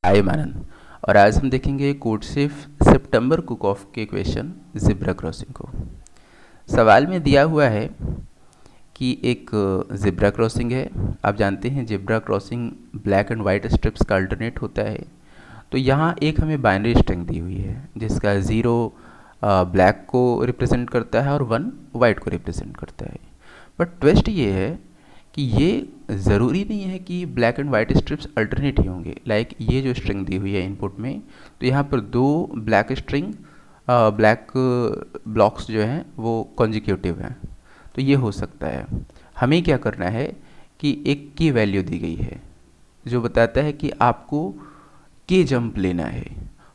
आई मानन। और आज हम देखेंगे कोडशिफ सितंबर कुक ऑफ के क्वेश्चन जिब्रा क्रॉसिंग को। सवाल में दिया हुआ है कि एक जिब्रा क्रॉसिंग है। आप जानते हैं zebra crossing black and white strips का अल्टरनेट होता है। तो यहाँ एक हमें बाइनरी स्ट्रिंग दी हुई है जिसका 0 ब्लैक को रिप्रेजेंट करता है और 1 वाइट को रिप्रेजेंट करता है। बट ट्विस्ट ये है कि ये ज़रूरी नहीं है कि black and white strips alternate ही होंगे। लाइक ये जो स्ट्रिंग दी हुई है इनपुट में, तो यहाँ पर दो ब्लैक स्ट्रिंग ब्लैक ब्लॉक्स जो हैं वो कॉन्जिक्यूटिव हैं, तो ये हो सकता है। हमें क्या करना है कि एक की वैल्यू दी गई है जो बताता है कि आपको के जंप लेना है।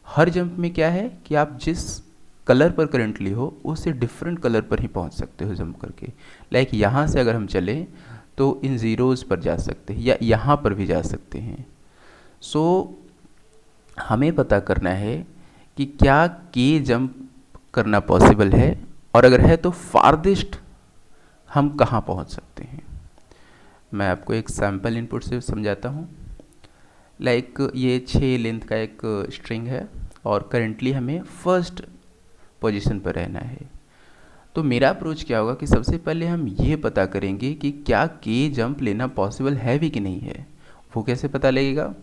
हर जंप में क्या है कि आप जिस कलर पर करंटली हो उससे डिफरेंट कलर पर ही पहुंच सकते हो जंप करके। लाइक यहाँ से अगर हम चलें तो इन ज़ीरोज़ पर जा सकते हैं या यहाँ पर भी जा सकते हैं। सो हमें पता करना है कि क्या के जंप करना पॉसिबल है, और अगर है तो फारदेस्ट हम कहाँ पहुँच सकते हैं। मैं आपको एक सैम्पल इनपुट से समझाता हूँ। लाइक ये 6 लेंथ का एक स्ट्रिंग है और करेंटली हमें फर्स्ट पोजीशन पर रहना है। तो मेरा अप्रोच क्या होगा कि सबसे पहले हम ये पता करेंगे कि क्या के जंप लेना पॉसिबल है भी कि नहीं है। वो कैसे पता लगेगा?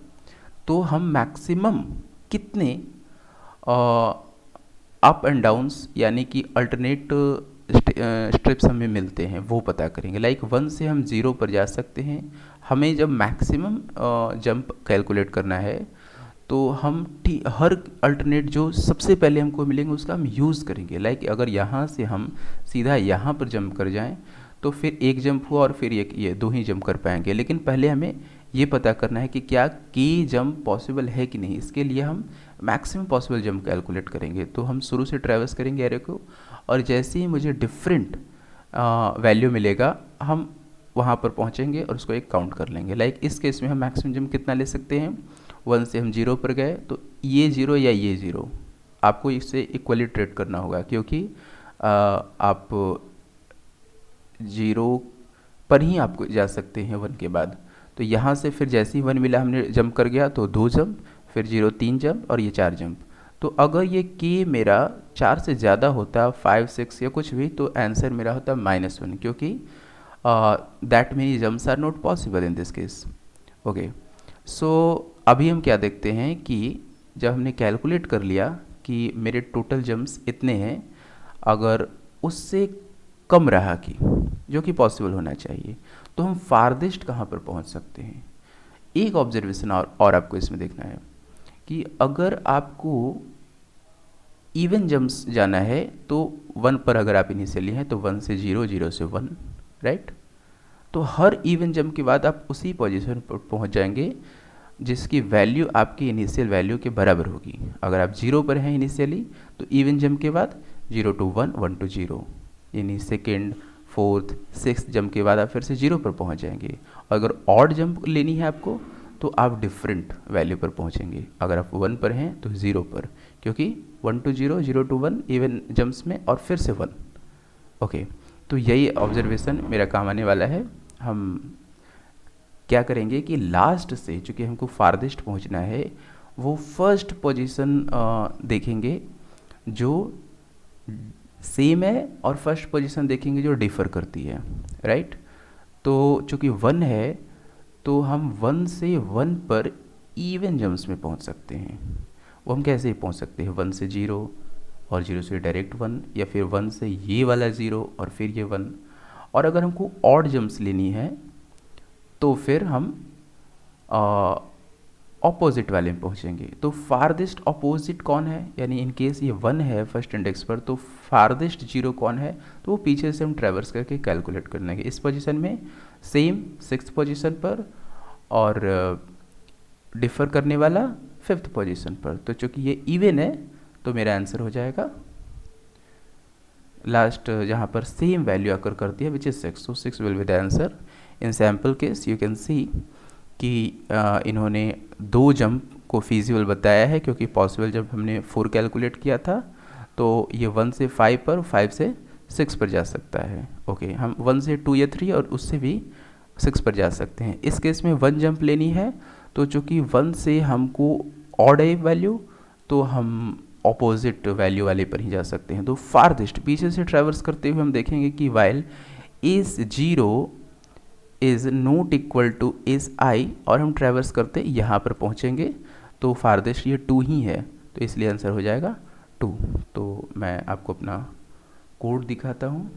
तो हम मैक्सिमम कितने अप एंड डाउन्स यानी कि अल्टरनेट स्ट्रिप्स हमें मिलते हैं वो पता करेंगे। लाइक 1 से हम 0 पर जा सकते हैं। हमें जब मैक्सिमम जंप कैलकुलेट करना है तो हम हर अल्टरनेट जो सबसे पहले हमको मिलेंगे उसका हम यूज़ करेंगे। लाइक अगर यहाँ से हम सीधा यहाँ पर जंप कर जाएं तो फिर एक जंप हुआ और फिर ये दो ही जंप कर पाएंगे। लेकिन पहले हमें ये पता करना है कि क्या की जंप पॉसिबल है कि नहीं। इसके लिए हम मैक्सिमम पॉसिबल जंप कैलकुलेट करेंगे। तो हम शुरू से ट्रैवर्स करेंगे एरे को, और जैसे ही मुझे डिफरेंट वैल्यू मिलेगा हम वहाँ पर पहुँचेंगे और उसको एक काउंट कर लेंगे। लाइक इस केस में हम मैक्सिमम जंप कितना ले सकते हैं? 1 से हम 0 पर गए तो ये 0 या ये 0 आपको इससे इक्वली ट्रीट करना होगा, क्योंकि आप 0 पर ही आपको जा सकते हैं 1 के बाद। तो यहाँ से फिर जैसे ही 1 मिला हमने जंप कर गया तो 2 जंप, फिर 0 3 जंप और ये 4 जंप। तो अगर ये के मेरा 4 से ज़्यादा होता 5 6 या कुछ भी, तो आंसर मेरा होता -1, क्योंकि that many jumps are not possible in this case. Okay, so अभी हम क्या देखते हैं कि जब हमने कैलकुलेट कर लिया कि मेरे टोटल जम्प्स इतने हैं, अगर उससे कम रहा कि जो कि पॉसिबल होना चाहिए, तो हम फारदेस्ट कहाँ पर पहुँच सकते हैं। एक ऑब्जर्वेशन और आपको इसमें देखना है कि अगर आपको इवन जम्प्स जाना है तो 1 पर अगर आप इनिशियली हैं तो 1 से 0 0 से 1, राइट। तो हर इवन जंप के बाद आप उसी पोजीशन पर पहुंच जाएंगे जिसकी वैल्यू आपकी इनिशियल वैल्यू के बराबर होगी। अगर आप 0 पर हैं इनिशियली तो इवन जंप के बाद 0 to 1 1 to 0, यानी सेकेंड फोर्थ सिक्स जंप के बाद आप फिर से 0 पर पहुंच जाएंगे। अगर ऑड जंप लेनी है आपको तो आप डिफरेंट वैल्यू पर पहुंचेंगे। अगर आप 1 पर हैं तो 0 पर, क्योंकि 1 to 0 0 to 1 इवन जंप्स में और फिर से 1। ओके, तो यही ऑब्जर्वेशन मेरा काम आने वाला है। हम क्या करेंगे कि लास्ट से, चूँकि हमको फारदेस्ट पहुंचना है, वो फर्स्ट पोजीशन देखेंगे जो सेम है और फर्स्ट पोजीशन देखेंगे जो डिफ़र करती है, राइट। तो चूँकि 1 है तो हम 1 से 1 पर इवन जम्प्स में पहुंच सकते हैं। वो हम कैसे पहुंच सकते हैं? 1 से 0 और 0 से डायरेक्ट 1, या फिर 1 से ये वाला 0 और फिर ये 1। और अगर हमको ऑड जम्प्स लेनी है तो फिर हम ऑपोजिट वाले में पहुंचेंगे। तो फारदेस्ट ऑपोजिट कौन है, यानी इन केस ये 1 है फर्स्ट इंडेक्स पर, तो फारदेस्ट 0 कौन है, तो वो पीछे से हम ट्रैवर्स करके कैलकुलेट कर लेंगे। इस पोजीशन में सेम 6th पोजीशन पर, और डिफ़र करने वाला 5th पोजीशन पर। तो चूँकि ये इवन है तो मेरा आंसर हो जाएगा लास्ट जहाँ पर सेम वैल्यू आकर करती है which is 6। So 6 will be the answer. In sample case you can see कि इन्होंने 2 जंप को फीजिबल बताया है, क्योंकि पॉसिबल जब हमने 4 कैलकुलेट किया था तो ये 1 से 5 पर, 5 से 6 पर जा सकता है। ओके, हम 1 से 2 या 3 और उससे भी 6 पर जा सकते हैं। इस केस में 1 जंप लेनी है तो चूँकि 1 से हमको ऑड है वैल्यू, तो हम ऑपोजिट वैल्यू वाले पर ही जा सकते हैं। तो फारदेस्ट पीछे से ट्रैवर्स करते हुए हम देखेंगे कि while is 0 is not equal two is I, और हम ट्रैवर्स करते यहाँ पर पहुँचेंगे तो फारदेस्ट ये 2 ही है, तो इसलिए आंसर हो जाएगा 2। तो मैं आपको अपना कोड दिखाता हूँ।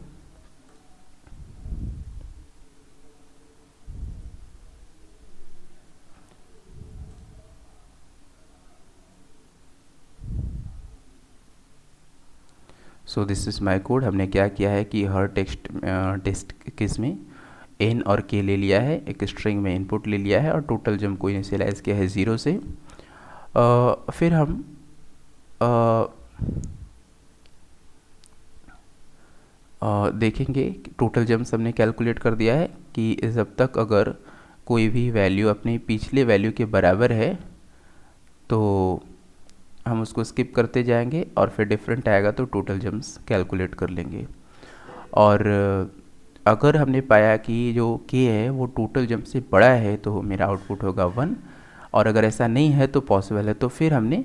So this is my code. हमने क्या किया है कि हर टेस्ट केस में n और k ले लिया है, एक स्ट्रिंग में इनपुट ले लिया है और टोटल जंप को इनिशियलाइज़ किया है 0 से। फिर हम देखेंगे टोटल जंप्स हमने कैलकुलेट कर दिया है कि जब तक अगर कोई भी वैल्यू अपने पिछले वैल्यू के बराबर है तो हम उसको स्किप करते जाएंगे, और फिर डिफरेंट आएगा तो टोटल जंप्स कैलकुलेट कर लेंगे। और अगर हमने पाया कि जो k है वो टोटल जंप से बड़ा है तो मेरा आउटपुट होगा 1, और अगर ऐसा नहीं है तो पॉसिबल है, तो फिर हमने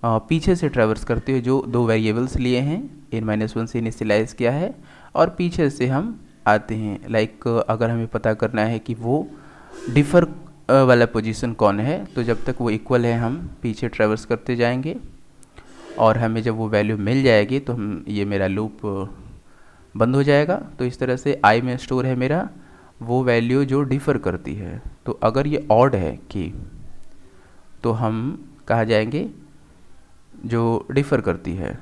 पीछे से ट्रैवर्स करते हुए जो दो वेरिएबल्स लिए हैं n-1 से इनिशियलाइज़ किया है, और पीछे से हम आते हैं। लाइक अगर हमें पता करना है कि वो डिफ़र वाला पोजीशन कौन है, तो जब तक वो इक्वल है हम पीछे ट्रैवर्स करते जाएंगे, और हमें जब वो वैल्यू मिल जाएगी तो हम ये मेरा लूप बंद हो जाएगा। तो इस तरह से आई में स्टोर है मेरा वो वैल्यू जो डिफ़र करती है। तो अगर ये ऑड है कि तो हम कहाँ जाएंगे, जो डिफ़र करती है।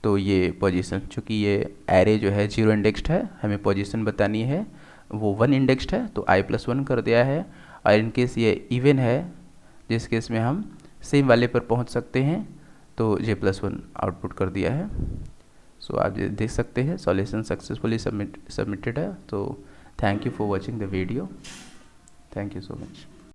तो ये पोजीशन, चूँकि ये एरे जो है 0 इंडेक्स्ड है, हमें पोजीशन बतानी है, वो 1 इंडेक्स्ड है तो i+1 कर दिया है। और इन केस ये इवन है, जिस केस में हम सेम वाले पर पहुंच सकते हैं, तो j+1 आउटपुट कर दिया है। सो आप देख सकते हैं सॉल्यूशन सक्सेसफुली सबमिटेड है। तो thank you for watching the video. Thank you so much.